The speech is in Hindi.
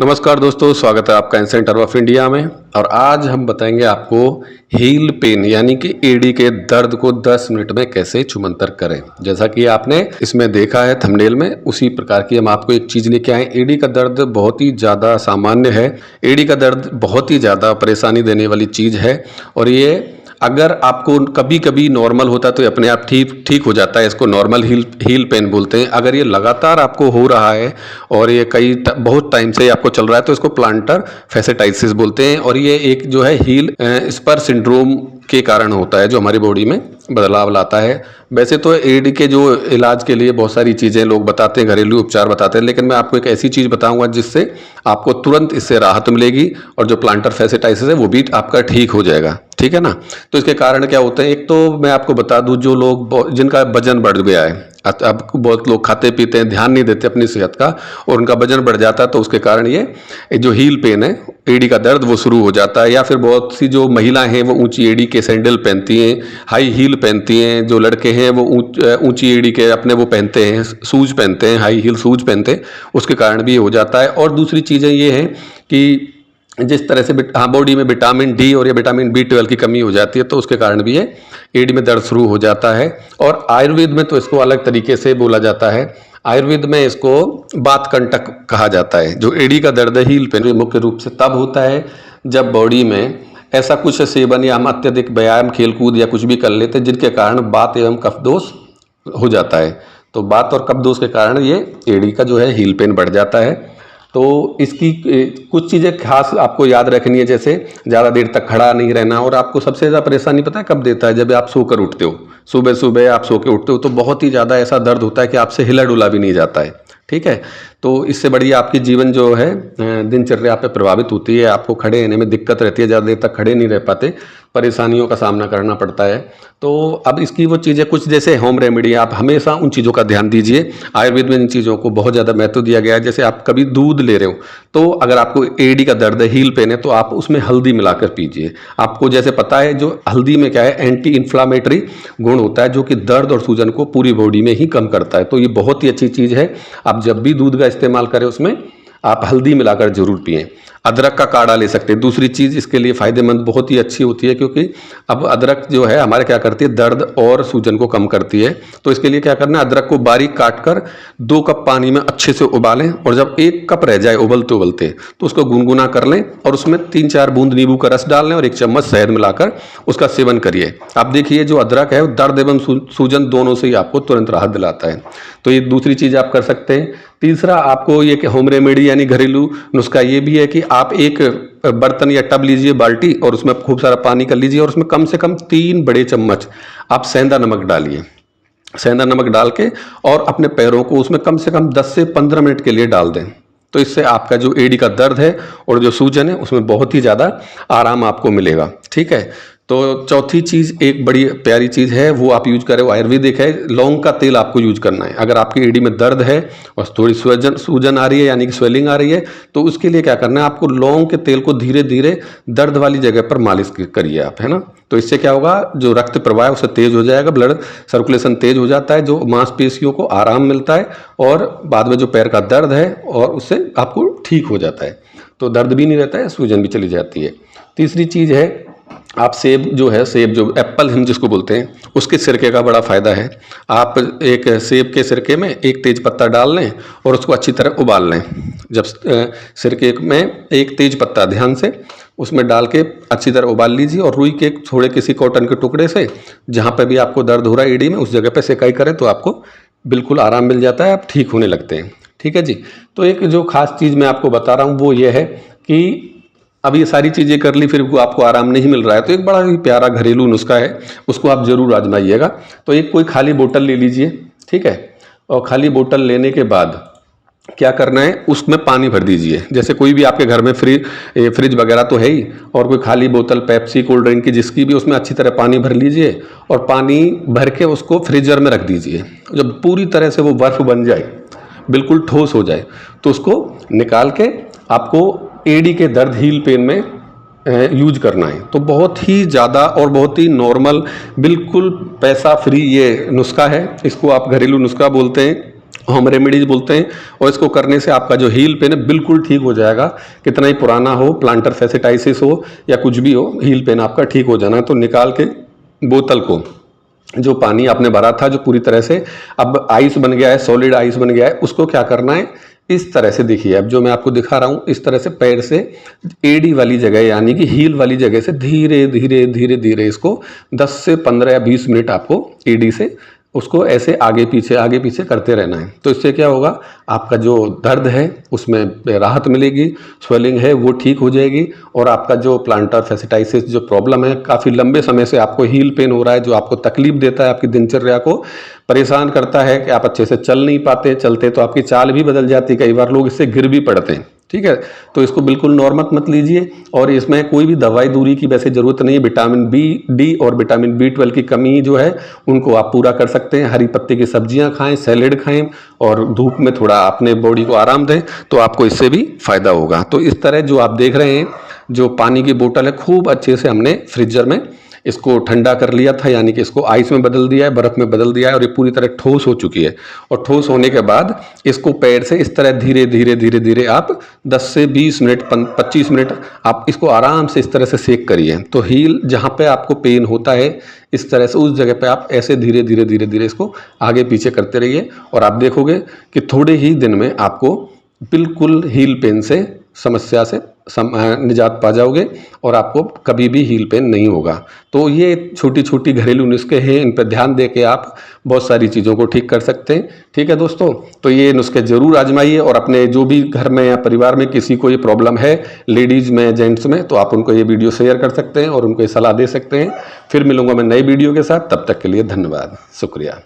नमस्कार दोस्तों, स्वागत है आपका एंसेंट हर्ब ऑफ इंडिया में। और आज हम बताएंगे आपको हील पेन यानी कि एडी के दर्द को 10 मिनट में कैसे छुमंतर करें। जैसा कि आपने इसमें देखा है थंबनेल में, उसी प्रकार की हम आपको एक चीज़ लेके आए। एडी का दर्द बहुत ही ज़्यादा सामान्य है। एडी का दर्द बहुत ही ज़्यादा परेशानी देने वाली चीज़ है और ये अगर आपको कभी कभी नॉर्मल होता है तो ये अपने आप ठीक हो जाता है। इसको नॉर्मल हील पेन बोलते हैं। अगर ये लगातार आपको हो रहा है और ये बहुत टाइम से आपको चल रहा है तो इसको प्लांटर फैसेटाइसिस बोलते हैं। और ये एक जो है हील स्पर सिंड्रोम के कारण होता है जो हमारी बॉडी में बदलाव लाता है। वैसे तो एडी के जो इलाज के लिए बहुत सारी चीज़ें लोग बताते हैं, घरेलू उपचार बताते हैं, लेकिन मैं आपको एक ऐसी चीज़ बताऊंगा जिससे आपको तुरंत इससे राहत मिलेगी और जो प्लांटर फैसेटाइसिस है वो भी आपका ठीक हो जाएगा। ठीक है ना। तो इसके कारण क्या होते हैं, एक तो मैं आपको बता दूं, जो लोग जिनका वजन बढ़ गया है, अब बहुत लोग खाते पीते हैं, ध्यान नहीं देते अपनी सेहत का और उनका वजन बढ़ जाता है, तो उसके कारण ये जो हील पेन है, एडी का दर्द वो शुरू हो जाता है। या फिर बहुत सी जो महिलाएं हैं वो ऊंची एडी के सैंडल पहनती हैं, हाई हील पहनती हैं। जो लड़के हैं वो ऊंची एडी के अपने वो पहनते हैं, शूज पहनते हैं, हाई हील शूज पहनते हैं, उसके कारण भी ये हो जाता है। और दूसरी चीज़ें ये हैं कि जिस तरह से बॉडी में विटामिन डी और या विटामिन B12 की कमी हो जाती है, तो उसके कारण भी ये एडी में दर्द शुरू हो जाता है। और आयुर्वेद में तो इसको अलग तरीके से बोला जाता है। आयुर्वेद में इसको बात कंटक कहा जाता है। जो एडी का दर्द है, हील पेन, मुख्य रूप से तब होता है जब बॉडी में ऐसा कुछ सेवन या हम अत्यधिक व्यायाम, खेलकूद या कुछ भी कर लेते हैं जिनके कारण वात एवं कफ दोष हो जाता है। तो वात और कफ दोष के कारण ये एडी का जो है हील पेन बढ़ जाता है। तो इसकी कुछ चीज़ें खास आपको याद रखनी है, जैसे ज़्यादा देर तक खड़ा नहीं रहना। और आपको सबसे ज़्यादा परेशानी पता है कब देता है? जब आप सोकर उठते हो, सुबह सुबह आप सो के उठते हो तो बहुत ही ज़्यादा ऐसा दर्द होता है कि आपसे हिला डुला भी नहीं जाता है। ठीक है। तो इससे बढ़िया आपकी जीवन जो है दिनचर्या पे प्रभावित होती है, आपको खड़े रहने में दिक्कत रहती है, ज़्यादा देर तक खड़े नहीं रह पाते, परेशानियों का सामना करना पड़ता है। तो अब इसकी वो चीज़ें कुछ जैसे होम रेमेडी, आप हमेशा उन चीज़ों का ध्यान दीजिए। आयुर्वेद में इन चीज़ों को बहुत ज़्यादा महत्व दिया गया है। जैसे आप कभी दूध ले रहे हो तो अगर आपको एडी का दर्द है, हील पेन है, तो आप उसमें हल्दी मिलाकर पीजिए। आपको जैसे पता है जो हल्दी में क्या है, एंटी इन्फ्लामेटरी गुण होता है जो कि दर्द और सूजन को पूरी बॉडी में ही कम करता है। तो ये बहुत ही अच्छी चीज़ है। आप जब भी दूध का इस्तेमाल करें उसमें आप हल्दी मिलाकर जरूर पिएं। अदरक का काढ़ा ले सकते हैं। दूसरी चीज़ इसके लिए फ़ायदेमंद बहुत ही अच्छी होती है, क्योंकि अब अदरक जो है हमारे क्या करती है, दर्द और सूजन को कम करती है। तो इसके लिए क्या करना है, अदरक को बारीक काट कर 2 कप पानी में अच्छे से उबालें और जब 1 कप रह जाए उबलते उबलते तो उसको गुनगुना कर लें और उसमें 3-4 बूंद नींबू का रस डाल लें और 1 चम्मच शहद मिलाकर उसका सेवन करिए। आप देखिए जो अदरक है दर्द एवं सूजन दोनों से ही आपको तुरंत राहत दिलाता है। तो ये दूसरी चीज़ आप कर सकते हैं। तीसरा आपको ये कि होम रेमेडी यानी घरेलू नुस्खा ये भी है कि आप एक बर्तन या टब लीजिए, बाल्टी, और उसमें खूब सारा पानी कर लीजिए और उसमें कम से कम 3 बड़े चम्मच आप सेंधा नमक डालिए। सेंधा नमक डाल के और अपने पैरों को उसमें कम से कम 10 से 15 मिनट के लिए डाल दें। तो इससे आपका जो एडी का दर्द है और जो सूजन है उसमें बहुत ही ज़्यादा आराम आपको मिलेगा। ठीक है। तो चौथी चीज़ एक बड़ी प्यारी चीज़ है, वो आप यूज करें, वो आयुर्वेदिक है। लौंग का तेल आपको यूज करना है। अगर आपकी एडी में दर्द है और थोड़ी सूजन आ रही है यानी कि स्वेलिंग आ रही है, तो उसके लिए क्या करना है, आपको लौंग के तेल को धीरे धीरे दर्द वाली जगह पर मालिश करिए आप, है ना। तो इससे क्या होगा, जो रक्त प्रवाह है उससे तेज हो जाएगा, ब्लड सर्कुलेशन तेज हो जाता है, जो मांसपेशियों को आराम मिलता है और बाद में जो पैर का दर्द है और उससे आपको ठीक हो जाता है। तो दर्द भी नहीं रहता है, सूजन भी चली जाती है। तीसरी चीज़ है, आप सेब जो है, सेब जो एप्पल हम जिसको बोलते हैं, उसके सिरके का बड़ा फ़ायदा है। आप एक सेब के सिरके में 1 तेज पत्ता डाल लें और उसको अच्छी तरह उबाल लें। जब सिरके में 1 तेज पत्ता ध्यान से उसमें डाल के अच्छी तरह उबाल लीजिए और रुई के थोड़े किसी कॉटन के टुकड़े से जहाँ पर भी आपको दर्द हो रहा है एडी में, उस जगह पर सेकाई करें तो आपको बिल्कुल आराम मिल जाता है, आप ठीक होने लगते हैं। ठीक है जी। तो एक जो खास चीज़ मैं आपको बता रहा हूँ वो ये है कि अब ये सारी चीज़ें कर ली फिर आपको आराम नहीं मिल रहा है, तो एक बड़ा ही प्यारा घरेलू नुस्खा है, उसको आप ज़रूर आजमाइएगा। तो एक कोई खाली बोतल ले लीजिए। ठीक है। और खाली बोतल लेने के बाद क्या करना है, उसमें पानी भर दीजिए। जैसे कोई भी आपके घर में फ्रिज वगैरह तो है ही, और कोई खाली बोतल पेप्सी, कोल्ड ड्रिंक की जिसकी भी, उसमें अच्छी तरह पानी भर लीजिए और पानी भर के उसको फ्रीजर में रख दीजिए। जब पूरी तरह से वो बर्फ़ बन जाए, बिल्कुल ठोस हो जाए, तो उसको निकाल के आपको एडी के दर्द, हील पेन में यूज करना है। तो बहुत ही ज़्यादा और बहुत ही नॉर्मल, बिल्कुल पैसा फ्री ये नुस्खा है। इसको आप घरेलू नुस्खा बोलते हैं होम रेमेडीज बोलते हैं। और इसको करने से आपका जो हील पेन है बिल्कुल ठीक हो जाएगा। कितना ही पुराना हो, प्लांटर फैसिटाइसिस हो या कुछ भी हो, हील पेन आपका ठीक हो जाना है। तो निकाल के बोतल को, जो पानी आपने भरा था जो पूरी तरह से अब आइस बन गया है, सॉलिड आइस बन गया है, उसको क्या करना है, इस तरह से देखिए, अब जो मैं आपको दिखा रहा हूँ, इस तरह से पैर से एडी वाली जगह यानी कि हील वाली जगह से धीरे धीरे धीरे धीरे इसको 10 से 15 या 20 मिनट आपको एडी से उसको ऐसे आगे पीछे करते रहना है। तो इससे क्या होगा, आपका जो दर्द है उसमें राहत मिलेगी, स्वेलिंग है वो ठीक हो जाएगी, और आपका जो प्लांटर फैसिटाइसिस जो प्रॉब्लम है, काफ़ी लंबे समय से आपको हील पेन हो रहा है, जो आपको तकलीफ देता है, आपकी दिनचर्या को परेशान करता है कि आप अच्छे से चल नहीं पाते, चलते तो आपकी चाल भी बदल जाती है, कई बार लोग इससे गिर भी पड़ते हैं। ठीक है, तो इसको बिल्कुल नॉर्मल मत लीजिए। और इसमें कोई भी दवाई दूरी की वैसे ज़रूरत नहीं है। विटामिन बी, डी और विटामिन B12 की कमी जो है उनको आप पूरा कर सकते हैं। हरी पत्ते की सब्जियां खाएं, सैलेड खाएं, और धूप में थोड़ा अपने बॉडी को आराम दें, तो आपको इससे भी फ़ायदा होगा। तो इस तरह जो आप देख रहे हैं, जो पानी की बोतल है, खूब अच्छे से हमने फ्रीजर में इसको ठंडा कर लिया था, यानी कि इसको आइस में बदल दिया है, बर्फ़ में बदल दिया है, और ये पूरी तरह ठोस हो चुकी है। और ठोस होने के बाद इसको पैर से इस तरह धीरे धीरे धीरे धीरे आप 10 से 20 मिनट 25 मिनट आप इसको आराम से इस तरह से सेक करिए। तो हील जहाँ पे आपको पेन होता है, इस तरह से उस जगह पे आप ऐसे धीरे धीरे धीरे धीरे इसको आगे पीछे करते रहिए, और आप देखोगे कि थोड़े ही दिन में आपको बिल्कुल हील पेन से समस्या से निजात पा जाओगे, और आपको कभी भी हील पेन नहीं होगा। तो ये छोटी छोटी घरेलू नुस्खे हैं, इन पर ध्यान दे के आप बहुत सारी चीज़ों को ठीक कर सकते हैं। ठीक है दोस्तों, तो ये नुस्खे ज़रूर आजमाइए, और अपने जो भी घर में या परिवार में किसी को ये प्रॉब्लम है, लेडीज़ में, जेंट्स में, तो आप उनको ये वीडियो शेयर कर सकते हैं और उनको ये सलाह दे सकते हैं। फिर मिलूंगा मैं नई वीडियो के साथ, तब तक के लिए धन्यवाद, शुक्रिया।